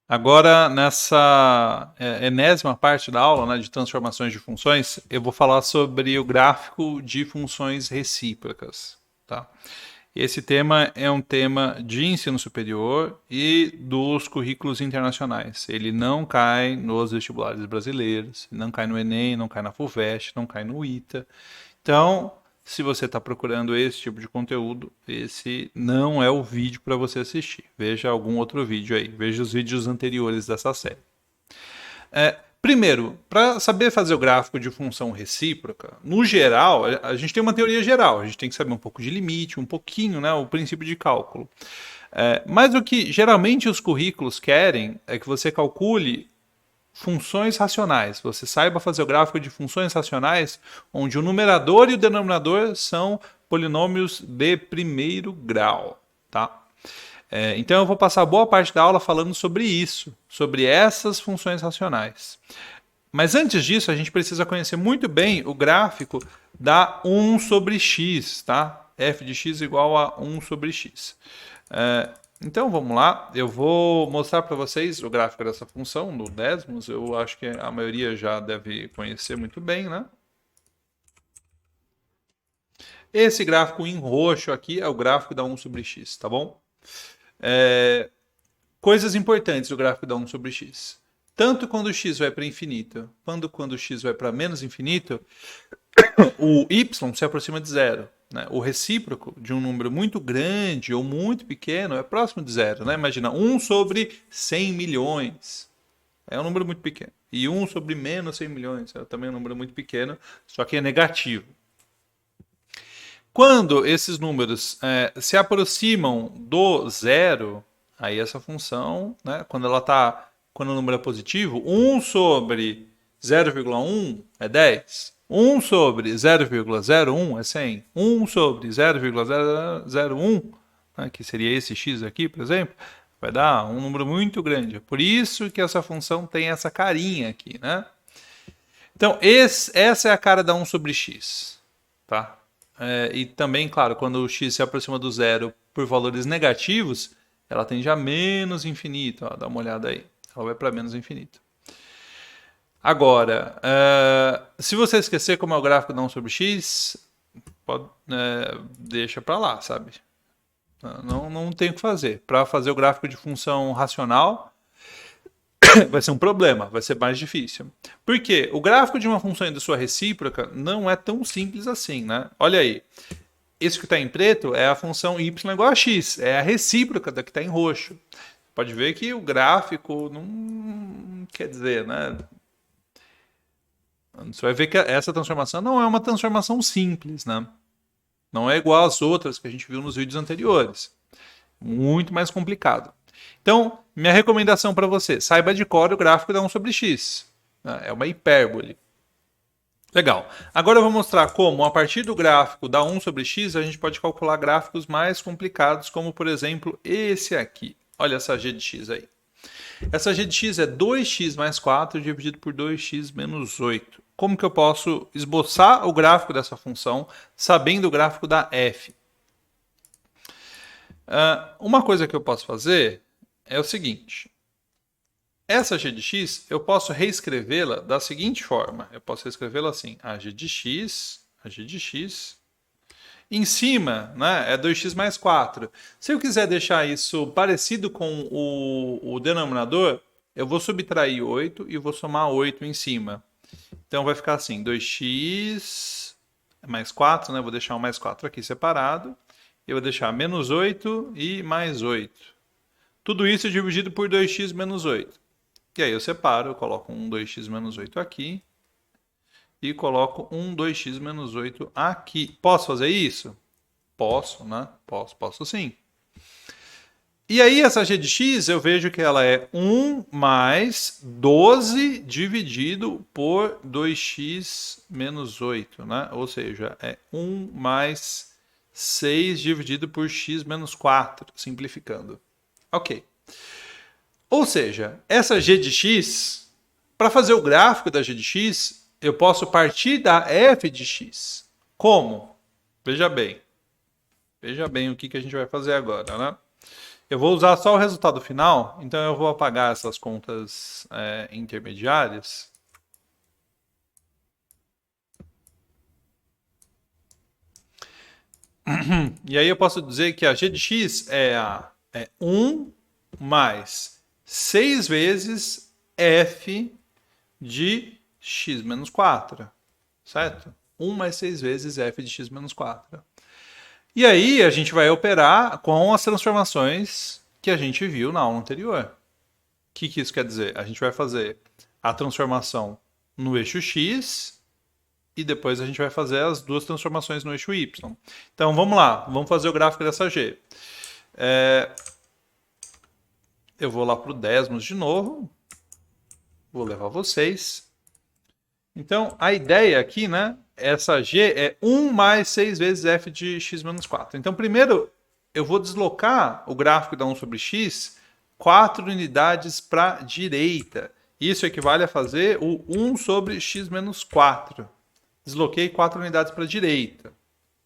Agora, nessa enésima parte da aula, né, de transformações de funções, eu vou falar sobre o gráfico de funções recíprocas. Tá? Esse tema é um tema de ensino superior e dos currículos internacionais. Ele não cai nos vestibulares brasileiros, não cai no Enem, não cai na FUVEST, não cai no ITA. Então, se você está procurando esse tipo de conteúdo, esse não é o vídeo para você assistir. Veja algum outro vídeo aí. Veja os vídeos anteriores dessa série. Primeiro, para saber fazer o gráfico de função recíproca, no geral, a gente tem uma teoria geral. A gente tem que saber um pouco de limite, um pouquinho, né, o princípio de cálculo. Mas o que geralmente os currículos querem é que você calcule funções racionais. Você saiba fazer o gráfico de funções racionais, onde o numerador e o denominador são polinômios de primeiro grau, tá? Então eu vou passar boa parte da aula falando sobre isso, sobre essas funções racionais. Mas antes disso, a gente precisa conhecer muito bem o gráfico da 1 sobre x, tá? F de x igual a 1 sobre x. Então vamos lá, eu vou mostrar para vocês o gráfico dessa função no décimos. Eu acho que a maioria já deve conhecer muito bem, né? Esse gráfico em roxo aqui é o gráfico da 1 sobre x, tá bom? Coisas importantes do gráfico da 1 sobre x. Tanto quando x vai para infinito, quanto quando x vai para menos infinito, o y se aproxima de zero. Né? O recíproco de um número muito grande ou muito pequeno é próximo de zero. Né? Imagina, 1 sobre 100 milhões. É um número muito pequeno. E 1 sobre menos 100 milhões é também um número muito pequeno, só que é negativo. Quando esses números se aproximam do zero, aí essa função, né, quando o número é positivo, 1 sobre 0,1 é 10. 1 sobre 0,01 é 100. 1 sobre 0,001, né, que seria esse x aqui, por exemplo, vai dar um número muito grande. Por isso que essa função tem essa carinha aqui, né? Então, essa é a cara da 1 sobre x, tá? E também, claro, quando o x se aproxima do zero por valores negativos, ela tende a menos infinito. Ó, dá uma olhada aí. Ela vai para menos infinito. Agora, se você esquecer como é o gráfico da 1 sobre x, deixa para lá, sabe? Não tem o que fazer. Para fazer o gráfico de função racional, vai ser um problema, vai ser mais difícil. Por quê? O gráfico de uma função de sua recíproca não é tão simples assim, né? Olha aí. Esse que está em preto é a função y igual a x, é a recíproca da que está em roxo. Pode ver que o gráfico não quer dizer, né? Você vai ver que essa transformação não é uma transformação simples, né? Não é igual às outras que a gente viu nos vídeos anteriores. Muito mais complicado. Então, minha recomendação para você, saiba de cor o gráfico da 1 sobre x. É uma hipérbole. Legal. Agora eu vou mostrar como, a partir do gráfico da 1 sobre x, a gente pode calcular gráficos mais complicados, como, por exemplo, esse aqui. Olha essa g de x aí. Essa g de x é 2x mais 4 dividido por 2x menos 8. Como que eu posso esboçar o gráfico dessa função sabendo o gráfico da f? Uma coisa que eu posso fazer é o seguinte. Essa g de x, eu posso reescrevê-la da seguinte forma. Eu posso reescrevê-la assim. A g de x. Em cima, né, é 2x mais 4. Se eu quiser deixar isso parecido com o denominador, eu vou subtrair 8 e vou somar 8 em cima. Então vai ficar assim, 2x mais 4, né? Vou deixar o mais 4 aqui separado. Eu vou deixar menos 8 e mais 8. Tudo isso dividido por 2x menos 8. E aí eu separo, eu coloco um 2x menos 8 aqui. E coloco um 2x menos 8 aqui. Posso fazer isso? Posso, né? Posso sim. E aí essa g de x, eu vejo que ela é 1 mais 12 dividido por 2x menos 8, né? Ou seja, é 1 mais 6 dividido por x menos 4, simplificando. Ok. Ou seja, essa g de x, para fazer o gráfico da g de x, eu posso partir da f de x. Como? Veja bem. Veja bem o que a gente vai fazer agora, né? Eu vou usar só o resultado final, então eu vou apagar essas contas intermediárias. E aí eu posso dizer que a g de x é 1 mais 6 vezes f de x menos 4, certo? 1 mais 6 vezes f de x menos 4. E aí a gente vai operar com as transformações que a gente viu na aula anterior. O que isso quer dizer? A gente vai fazer a transformação no eixo x e depois a gente vai fazer as duas transformações no eixo y. Então vamos lá, vamos fazer o gráfico dessa g. Eu vou lá para o décimos de novo, vou levar vocês. Então a ideia aqui, né? Essa g é 1 mais 6 vezes f de x menos 4. Então primeiro eu vou deslocar o gráfico da 1 sobre x 4 unidades para a direita. Isso equivale a fazer o 1 sobre x menos 4. Desloquei 4 unidades para a direita.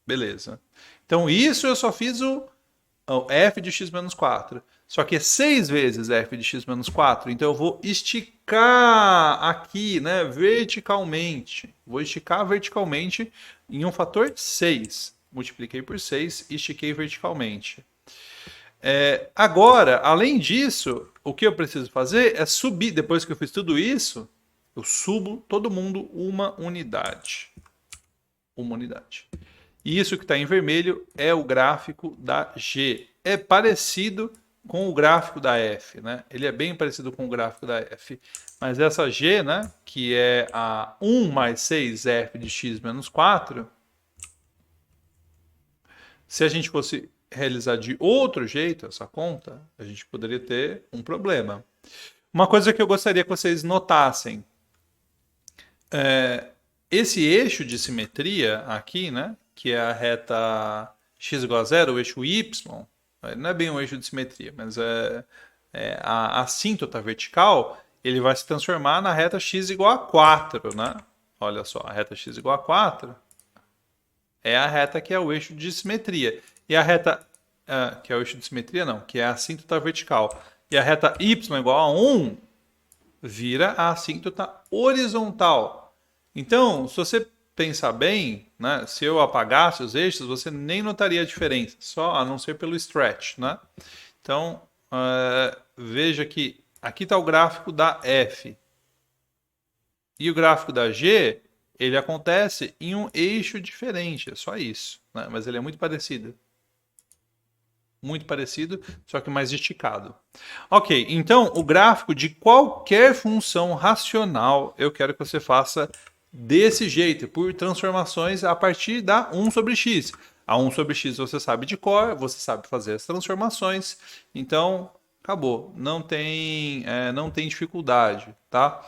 Beleza. Então isso eu só fiz o f de x menos 4. Só que é 6 vezes f de x menos 4. Então eu vou esticar aqui, né, verticalmente. Vou esticar verticalmente em um fator 6. Multipliquei por 6 e estiquei verticalmente. Agora, além disso, o que eu preciso fazer é subir. Depois que eu fiz tudo isso, eu subo todo mundo uma unidade. Uma unidade. E isso que está em vermelho é o gráfico da G. É parecido com o gráfico da F, né? Ele é bem parecido com o gráfico da F. Mas essa G, né, que é a 1 mais 6f de x menos 4, se a gente fosse realizar de outro jeito essa conta, a gente poderia ter um problema. Uma coisa que eu gostaria que vocês notassem, esse eixo de simetria aqui, né, que é a reta x igual a zero, o eixo y, não é bem um eixo de simetria, mas a assíntota vertical, ele vai se transformar na reta x igual a 4, né? Olha só, a reta x igual a 4 é a reta que é o eixo de simetria. E a reta, que é o eixo de simetria, não, que é a assíntota vertical. E a reta y igual a 1 vira a assíntota horizontal. Então, se você pensar bem, né, se eu apagasse os eixos, você nem notaria a diferença, só a não ser pelo stretch, né? Então, veja que aqui está o gráfico da F. E o gráfico da G, ele acontece em um eixo diferente, é só isso, né? Mas ele é muito parecido. Muito parecido, só que mais esticado. Ok, então o gráfico de qualquer função racional, eu quero que você faça desse jeito, por transformações a partir da 1 sobre x. A 1 sobre x você sabe de cor, você sabe fazer as transformações, então acabou, não tem dificuldade, tá?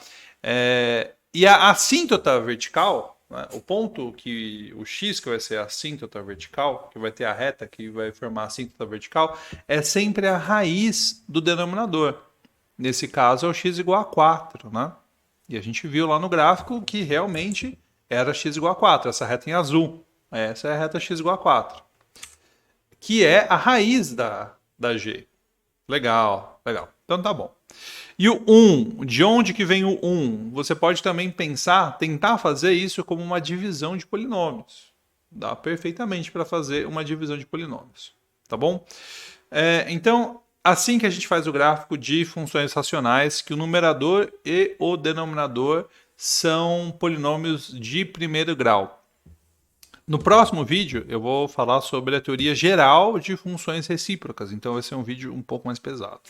E a assíntota vertical, né, o ponto que o x que vai ser a assíntota vertical, que vai ter a reta que vai formar a assíntota vertical, é sempre a raiz do denominador. Nesse caso é o x igual a 4, né? E a gente viu lá no gráfico que realmente era x igual a 4, essa reta em azul. Essa é a reta x igual a 4. Que é a raiz da G. Legal, legal. Então tá bom. E o 1, de onde que vem o 1? Você pode também tentar fazer isso como uma divisão de polinômios. Dá perfeitamente para fazer uma divisão de polinômios. Tá bom? Então, assim que a gente faz o gráfico de funções racionais, que o numerador e o denominador são polinômios de primeiro grau. No próximo vídeo, eu vou falar sobre a teoria geral de funções recíprocas, então vai ser um vídeo um pouco mais pesado.